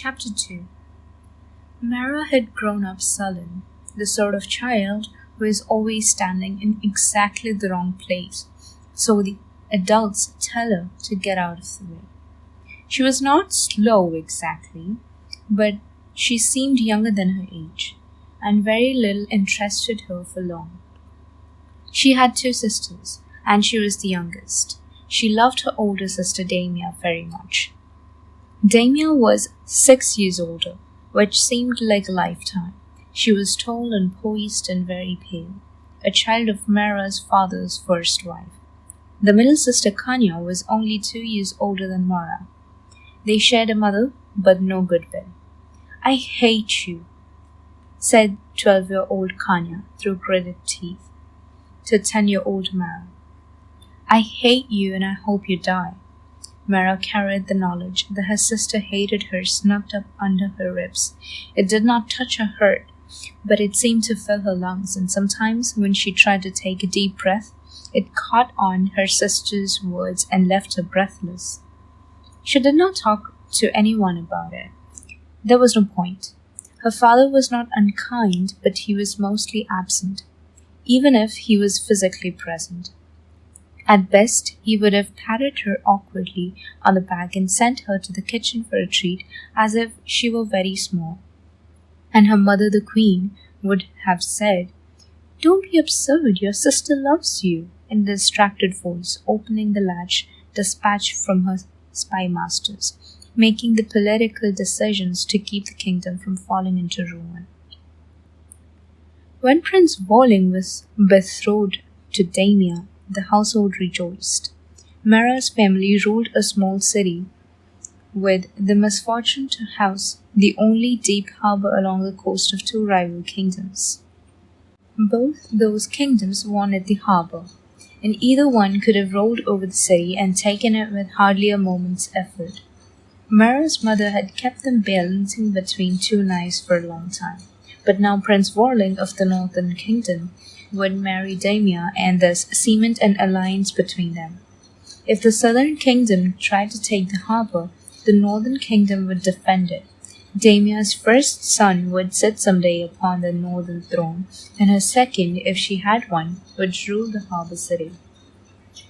Chapter 2. Marra had grown up sullen, the sort of child who is always standing in exactly the wrong place, so the adults tell her to get out of the way. She was not slow exactly, but she seemed younger than her age, and very little interested her for long. She had 2 sisters, and she was the youngest. She loved her older sister Damia very much. Damia was 6 years older, which seemed like a lifetime. She was tall and poised and very pale, a child of Marra's father's first wife. The middle sister Kanya was only 2 years older than Marra. They shared a mother, but no goodwill. "I hate you," said 12-year-old Kanya through gritted teeth to 10-year-old Marra. "I hate you and I hope you die." Marra carried the knowledge that her sister hated her snugged up under her ribs. It did not touch her heart, but it seemed to fill her lungs, and sometimes when she tried to take a deep breath, it caught on her sister's words and left her breathless. She did not talk to anyone about it. There was no point. Her father was not unkind, but he was mostly absent, even if he was physically present. At best, he would have patted her awkwardly on the back and sent her to the kitchen for a treat as if she were very small. And her mother, the queen, would have said, "Don't be absurd, your sister loves you," in a distracted voice, opening the latch dispatched from her spy masters, making the political decisions to keep the kingdom from falling into ruin. When Prince Walling was betrothed to Damia, the household rejoiced. Marra's family ruled a small city with the misfortune to house the only deep harbor along the coast of 2 rival kingdoms. Both those kingdoms wanted the harbor, and either one could have rolled over the city and taken it with hardly a moment's effort. Marra's mother had kept them balancing between 2 knives for a long time, but now Prince Walling of the Northern Kingdom would marry Damia and thus cement an alliance between them. If the Southern Kingdom tried to take the harbor, the Northern Kingdom would defend it. Damia's first son would sit someday upon the northern throne, and her second, if she had one, would rule the harbor city.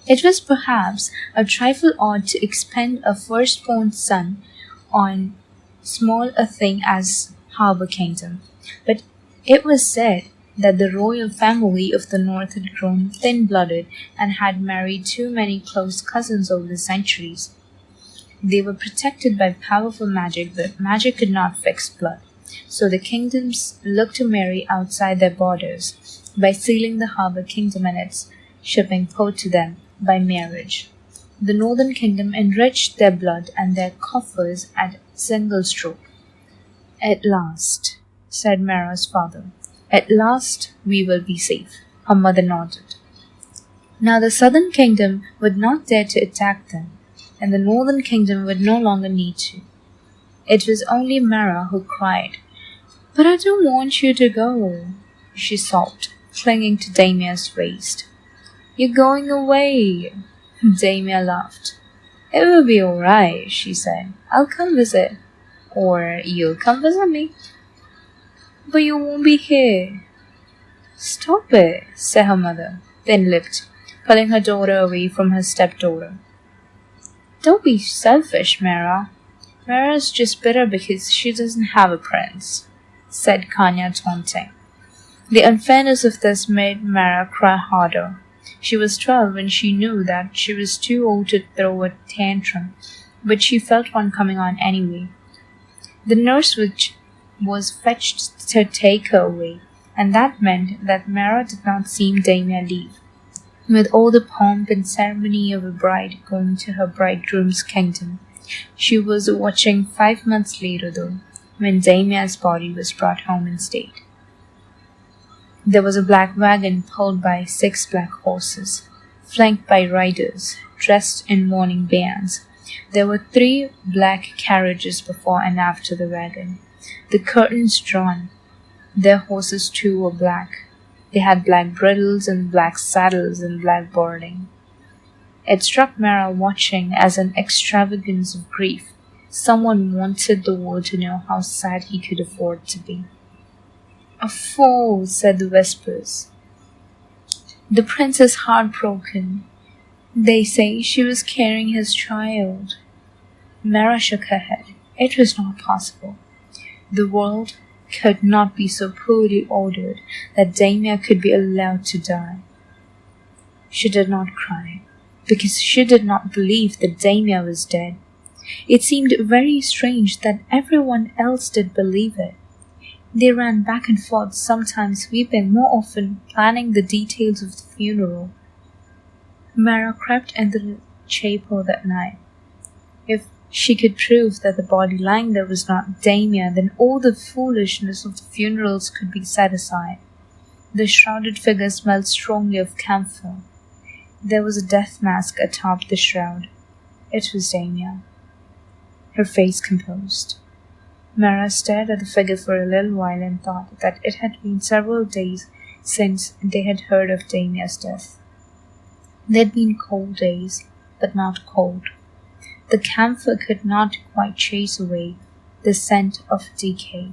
It was perhaps a trifle odd to expend a firstborn son on small a thing as harbor kingdom, but it was said that the royal family of the north had grown thin-blooded and had married too many close cousins over the centuries. They were protected by powerful magic, but magic could not fix blood, so the kingdoms looked to marry outside their borders by sealing the harbor kingdom and its shipping port to them by marriage. The northern kingdom enriched their blood and their coffers at single stroke. "At last," said Marra's father. "At last we will be safe." Her mother nodded. Now the southern kingdom would not dare to attack them, and the northern kingdom would no longer need to. It was only Marra who cried, "But I don't want you to go," she sobbed, clinging to Damia's waist. "You're going away." Damia laughed. "It will be all right," she said. "I'll come visit. Or you'll come visit me." "But you won't be here." "Stop it," said her mother, thin-lipped, pulling her daughter away from her stepdaughter. "Don't be selfish, Marra. Marra's just bitter because she doesn't have a prince," said Kanya, taunting. The unfairness of this made Marra cry harder. She was 12 and she knew that she was too old to throw a tantrum, but she felt one coming on anyway. The nurse was fetched to take her away, and that meant that Marra did not see Damia leave, with all the pomp and ceremony of a bride going to her bridegroom's kingdom. She was watching 5 months later, though, when Damia's body was brought home in state. There was a black wagon pulled by 6 black horses, flanked by riders dressed in mourning bands. There were 3 black carriages before and after the wagon, the curtains drawn. Their horses too were black. They had black bridles and black saddles and black boarding. It struck Marra watching as an extravagance of grief. Someone wanted the world to know how sad he could afford to be. "A fool," said the whispers. "The prince is heartbroken. They say she was carrying his child." Marra shook her head. It was not possible. The world could not be so poorly ordered that Damia could be allowed to die. She did not cry, because she did not believe that Damia was dead. It seemed very strange that everyone else did believe it. They ran back and forth, sometimes weeping, more often planning the details of the funeral. Marra crept into the chapel that night. If she could prove that the body lying there was not Damia, then all the foolishness of the funerals could be set aside. The shrouded figure smelled strongly of camphor. There was a death mask atop the shroud. It was Damia, her face composed. Marra stared at the figure for a little while and thought that it had been several days since they had heard of Damia's death. They had been cold days, but not cold. The camphor could not quite chase away the scent of decay.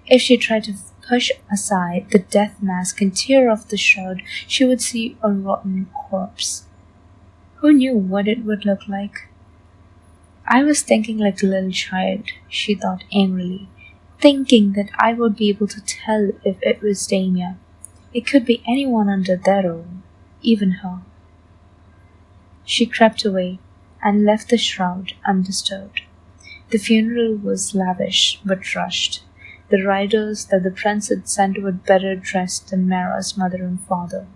If she tried to push aside the death mask and tear off the shroud, she would see a rotten corpse. Who knew what it would look like? "I was thinking like a little child," she thought angrily, "thinking that I would be able to tell if it was Damia. It could be anyone under that or even her." She crept away and left the shroud undisturbed. The funeral was lavish but rushed. The riders that the prince had sent were better dressed than Marra's mother and father.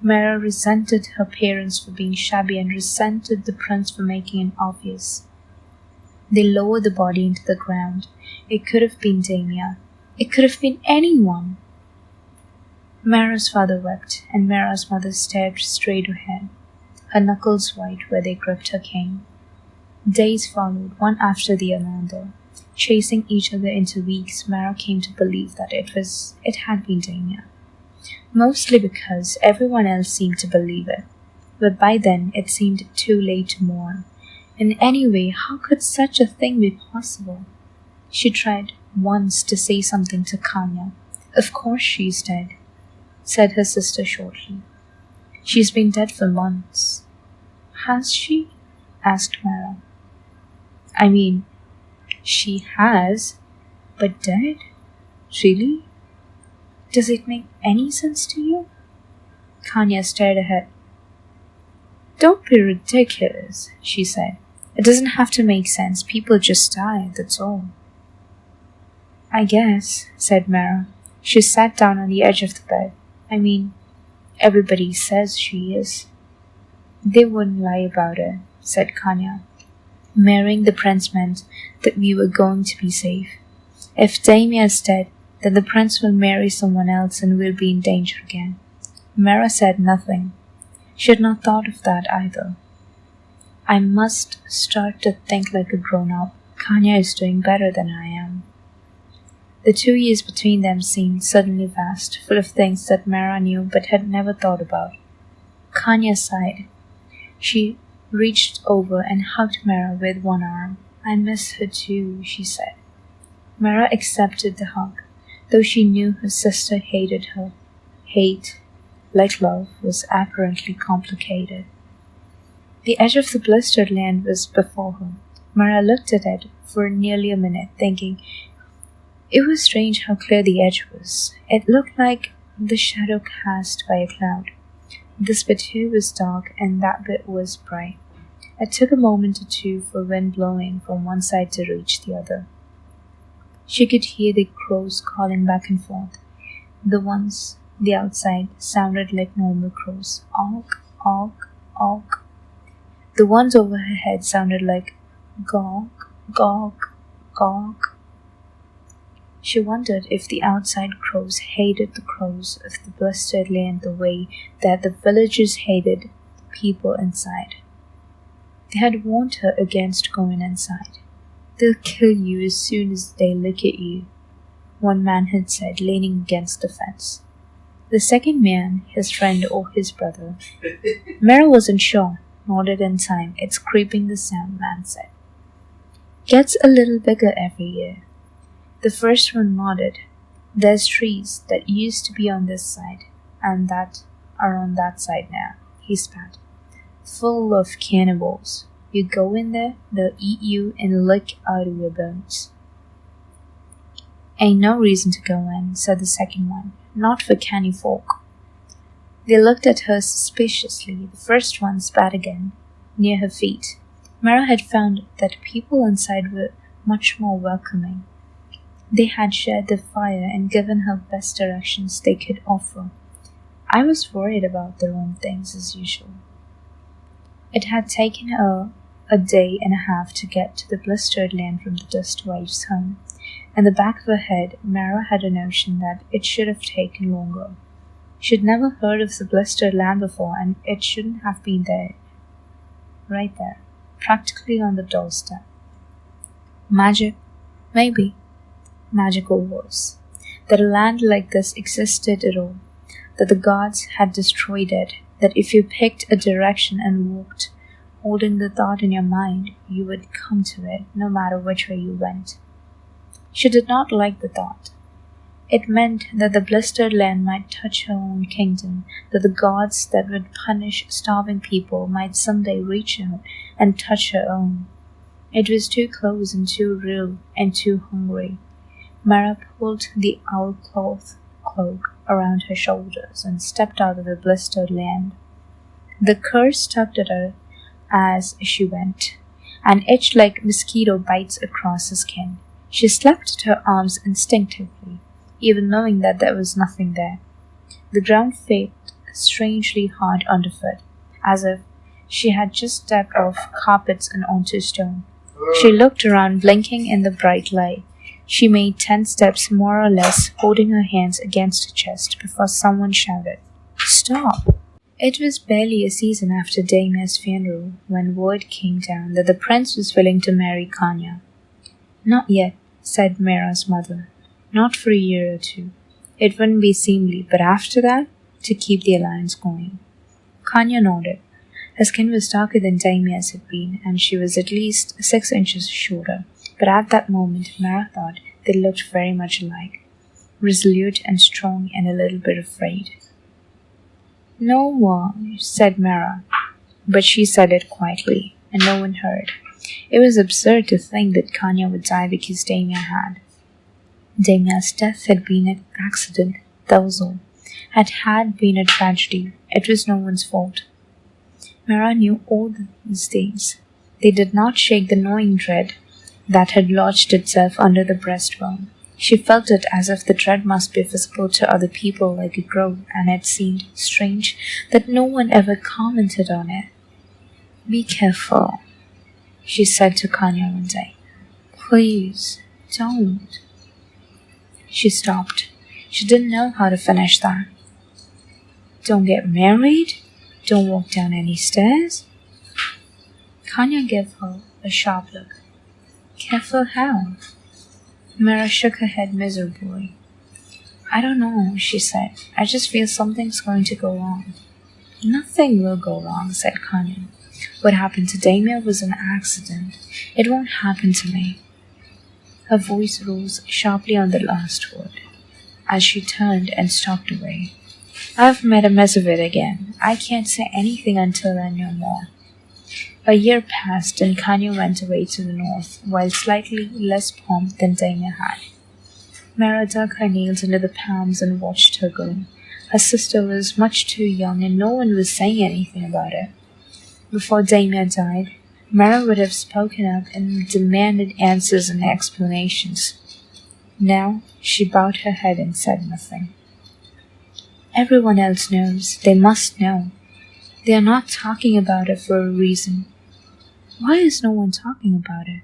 Marra resented her parents for being shabby and resented the prince for making it obvious. They lowered the body into the ground. It could have been Damia. It could have been anyone. Marra's father wept, and Marra's mother stared straight ahead, her knuckles white where they gripped her cane. Days followed, one after the other. Chasing each other into weeks, Marra came to believe that it had been Damia. Mostly because everyone else seemed to believe it. But by then it seemed too late to mourn. And anyway, how could such a thing be possible? She tried once to say something to Kanya. "Of course she's dead," said her sister shortly. "She's been dead for months." "Has she?" asked Marra. "I mean, she has, but dead? Really? Does it make any sense to you?" Kanya stared ahead. "Don't be ridiculous," she said. "It doesn't have to make sense. People just die, that's all." "I guess," said Marra. She sat down on the edge of the bed. "I mean, everybody says she is." "They wouldn't lie about it," said Kanya. "Marrying the prince meant that we were going to be safe. If Damia is dead, then the prince will marry someone else and we'll be in danger again." Marra said nothing. She had not thought of that either. "I must start to think like a grown-up. Kanya is doing better than I am." The 2 years between them seemed suddenly vast, full of things that Marra knew but had never thought about. Kanya sighed. She reached over and hugged Marra with one arm. "I miss her too," she said. Marra accepted the hug, though she knew her sister hated her. Hate, like love, was apparently complicated. The edge of the blistered land was before her. Marra looked at it for nearly a minute, thinking it was strange how clear the edge was. It looked like the shadow cast by a cloud. This bit here was dark and that bit was bright. It took a moment or two for wind blowing from one side to reach the other. She could hear the crows calling back and forth. The ones the outside sounded like normal crows. Awk, awk, awk. The ones over her head sounded like gawk, gawk, gawk. She wondered if the outside crows hated the crows of the blistered land the way that the villagers hated the people inside. They had warned her against going inside. "They'll kill you as soon as they look at you," one man had said, leaning against the fence. The second man, his friend or his brother. Marra wasn't sure. Nodded in time. "It's creeping the sound," man said. Gets a little bigger every year. The first one nodded. There's trees that used to be on this side and that are on that side now, he spat. Full of cannibals. You go in there, they'll eat you and lick out of your bones. Ain't no reason to go in, said the second one. Not for canny folk. They looked at her suspiciously. The first one spat again, near her feet. Marra had found that people inside were much more welcoming. They had shared the fire and given her best directions they could offer. I was worried about the wrong things as usual. It had taken her a day and a half to get to the blistered land from the dust wife's home. In the back of her head, Marra had a notion that it should have taken longer. She'd never heard of the blistered land before, and it shouldn't have been there. Right there, practically on the doorstep. Magic? Maybe. Magical was. That a land like this existed at all. That the gods had destroyed it. That if you picked a direction and walked, holding the thought in your mind, you would come to it, no matter which way you went. She did not like the thought. It meant that the blistered land might touch her own kingdom, that the gods that would punish starving people might someday reach out and touch her own. It was too close and too real and too hungry. Marra pulled the oilcloth cloak around her shoulders and stepped out of the blistered land. The curse tugged at her as she went, and itched like mosquito bites across her skin. She slapped at her arms instinctively, even knowing that there was nothing there. The ground felt strangely hard underfoot, as if she had just stepped off carpets and onto stone. She looked around, blinking in the bright light. She made 10 steps more or less, holding her hands against her chest before someone shouted, "Stop!" It was barely a season after Damia's funeral when word came down that the prince was willing to marry Kanya. "Not yet," said Marra's mother. "Not for a year or two. It wouldn't be seemly, but after that, to keep the alliance going." Kanya nodded. Her skin was darker than Damia's had been, and she was at least 6 inches shorter. But at that moment, Marra thought they looked very much alike, resolute and strong and a little bit afraid. "No," said Marra, but she said it quietly, and no one heard. It was absurd to think that Kanya would die because Damia had. Damia's death had been an accident, that was all. Had been a tragedy. It was no one's fault. Marra knew all these things. They did not shake the gnawing dread that had lodged itself under the breastbone. She felt it as if the dread must be visible to other people like a growth, and it seemed strange that no one ever commented on it. "Be careful," she said to Kanya one day. "Please, don't." She stopped. She didn't know how to finish that. "Don't get married? Don't walk down any stairs?" Kanya gave her a sharp look. "Careful how?" Marra shook her head miserably. "I don't know," she said. "I just feel something's going to go wrong." "Nothing will go wrong," said Kanya. "What happened to Damia was an accident. It won't happen to me." Her voice rose sharply on the last word, as she turned and stalked away. "I've made a mess of it again. I can't say anything until I know more." A year passed, and Kanya went away to the north, while slightly less pomp than Damia had. Marra dug her nails into the palms and watched her go. Her sister was much too young, and no one was saying anything about it. Before Damia died, Marra would have spoken up and demanded answers and explanations. Now she bowed her head and said nothing. Everyone else knows. They must know. They are not talking about it for a reason. Why is no one talking about it?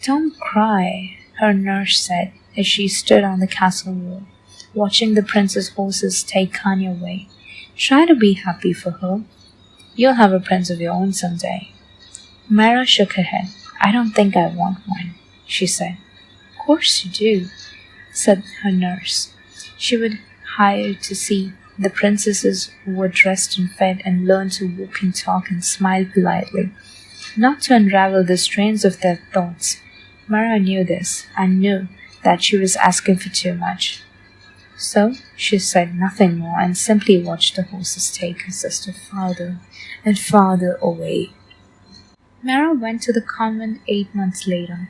"Don't cry," her nurse said as she stood on the castle wall, watching the prince's horses take Kanya away. "Try to be happy for her. You'll have a prince of your own someday." Marra shook her head. "I don't think I want one," she said. "Of course you do," said her nurse. She would hire to see the princesses who were dressed and fed and learned to walk and talk and smile politely. not to unravel the strands of their thoughts. Marra knew this, and knew that she was asking for too much. So she said nothing more and simply watched the horses take her sister farther and farther away. Marra went to the convent 8 months later.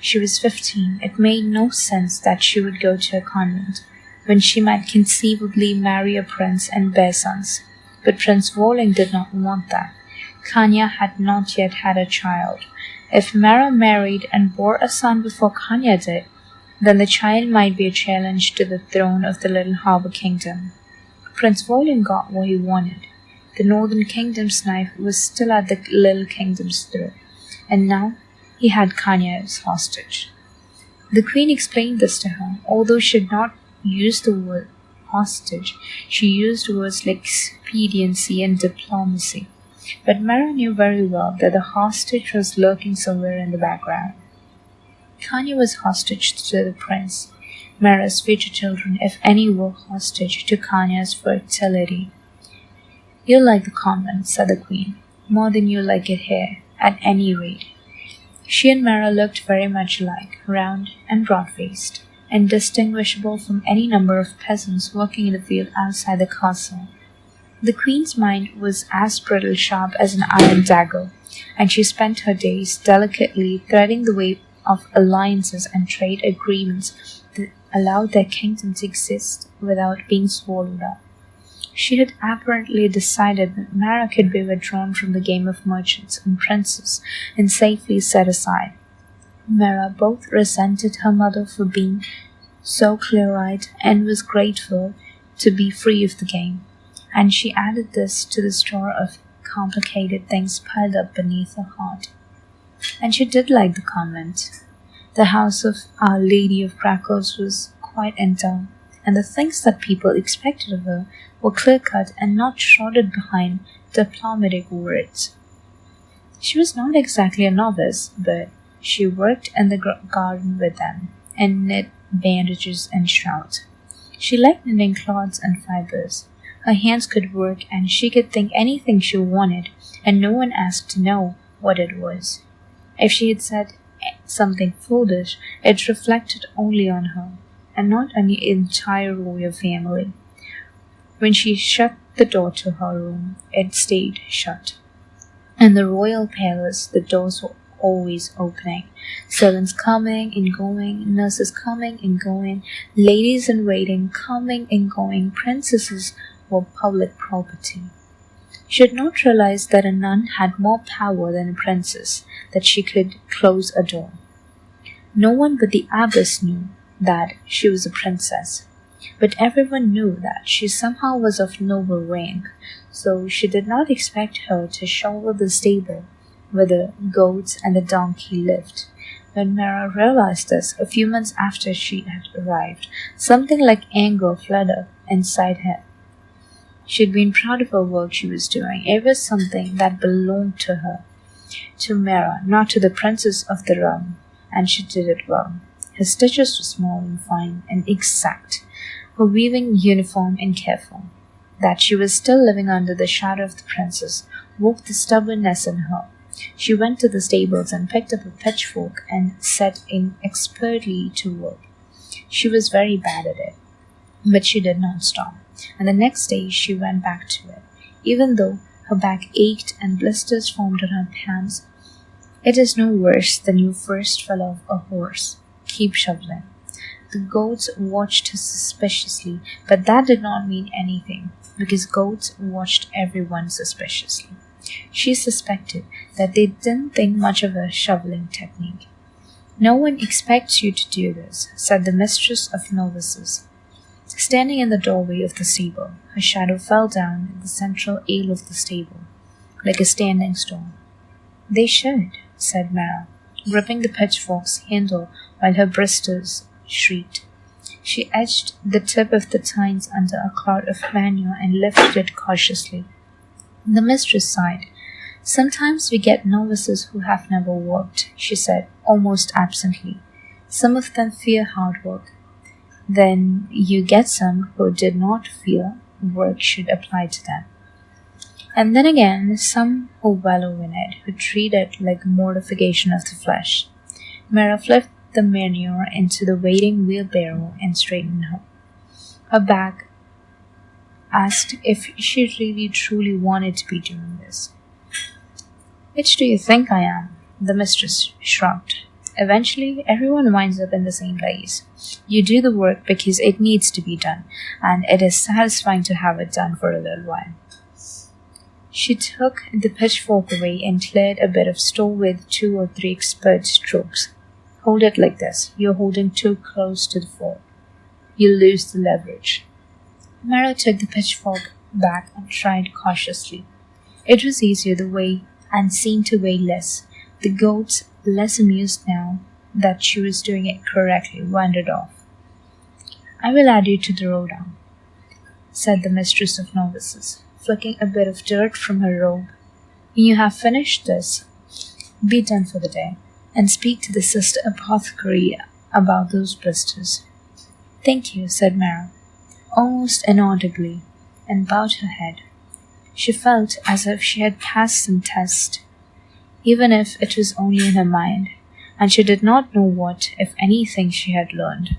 She was 15. It made no sense that she would go to a convent when she might conceivably marry a prince and bear sons. But Prince Walling did not want that. Kanya had not yet had a child. If Marra married and bore a son before Kanya did, then the child might be a challenge to the throne of the little harbour kingdom. Prince Walling got what he wanted. The northern kingdom's knife was still at the little kingdom's throat, and now he had Kanya as hostage. The queen explained this to her. Although she did not use the word hostage, she used words like expediency and diplomacy. But Marra knew very well that the hostage was lurking somewhere in the background. Kanya was hostage to the prince. Marra's future children, if any, were hostage to Kanya's fertility. "You like the convent," said the queen, "more than you like it here, at any rate." She and Marra looked very much alike, round and broad-faced, indistinguishable from any number of peasants working in the field outside the castle. The queen's mind was as brittle sharp as an iron dagger, and she spent her days delicately threading the way of alliances and trade agreements that allowed their kingdom to exist without being swallowed up. She had apparently decided that Marra could be withdrawn from the game of merchants and princes and safely set aside. Marra both resented her mother for being so clear-eyed and was grateful to be free of the game, and she added this to the store of complicated things piled up beneath her heart. And she did like the convent. The house of Our Lady of Crackers was quite endowed, and the things that people expected of her were clear-cut and not shrouded behind diplomatic words. She was not exactly a novice, but she worked in the garden with them and knit bandages and shrouds. She liked knitting cloths and fibers. Her hands could work, and she could think anything she wanted, and no one asked to know what it was. If she had said something foolish, it reflected only on her, and not on the entire royal family. When she shut the door to her room, it stayed shut. In the royal palace, the doors were always opening. Servants coming and going, nurses coming and going, ladies in waiting coming and going, princesses were public property. She had not realized that a nun had more power than a princess, that she could close a door. No one but the abbess knew that she was a princess, but everyone knew that she somehow was of noble rank, so she did not expect her to shovel the stable where the goats and the donkey lived. When Marra realized this, a few months after she had arrived, something like anger fled up inside her. She had been proud of her work she was doing. It was something that belonged to her, to Marra, not to the princess of the realm, and she did it well. Her stitches were small and fine and exact, her weaving uniform and careful. That she was still living under the shadow of the princess woke the stubbornness in her. She went to the stables and picked up a pitchfork and set in expertly to work. She was very bad at it, but she did not stop, and the next day she went back to it, even though her back ached and blisters formed on her hands. It is no worse than you first fell off a horse. Keep shoveling. The goats watched her suspiciously, but that did not mean anything, because goats watched everyone suspiciously. She suspected that they didn't think much of her shoveling technique. "No one expects you to do this," said the mistress of novices. Standing in the doorway of the stable, her shadow fell down in the central aisle of the stable, like a standing stone. "They should," said Marra, gripping the pitchfork's handle while her blisters shrieked. She edged the tip of the tines under a cloud of manure and lifted it cautiously. The mistress sighed. "Sometimes we get novices who have never worked," she said, almost absently. "Some of them fear hard work. Then you get some who did not feel work should apply to them. And then again, some who wallow in it, who treat it like mortification of the flesh. Marra flipped the manure into the waiting wheelbarrow and straightened her back, asked if she really truly wanted to be doing this. Which do you think I am? The mistress shrugged. Eventually, everyone winds up in the same place. You do the work because it needs to be done, and it is satisfying to have it done for a little while. She took the pitchfork away and cleared a bit of straw with 2 or 3 expert strokes. Hold it like this. You're holding too close to the fork. You'll lose the leverage. Marra took the pitchfork back and tried cautiously. It was easier the way and seemed to weigh less. The goats, less amused now that she was doing it correctly, wandered off. I will add you to the rowdown, said the mistress of novices, flicking a bit of dirt from her robe. When you have finished this, be done for the day, and speak to the sister apothecary about those blisters. Thank you, said Marra, almost inaudibly, and bowed her head. She felt as if she had passed some test, even if it was only in her mind, and she did not know what, if anything, she had learned.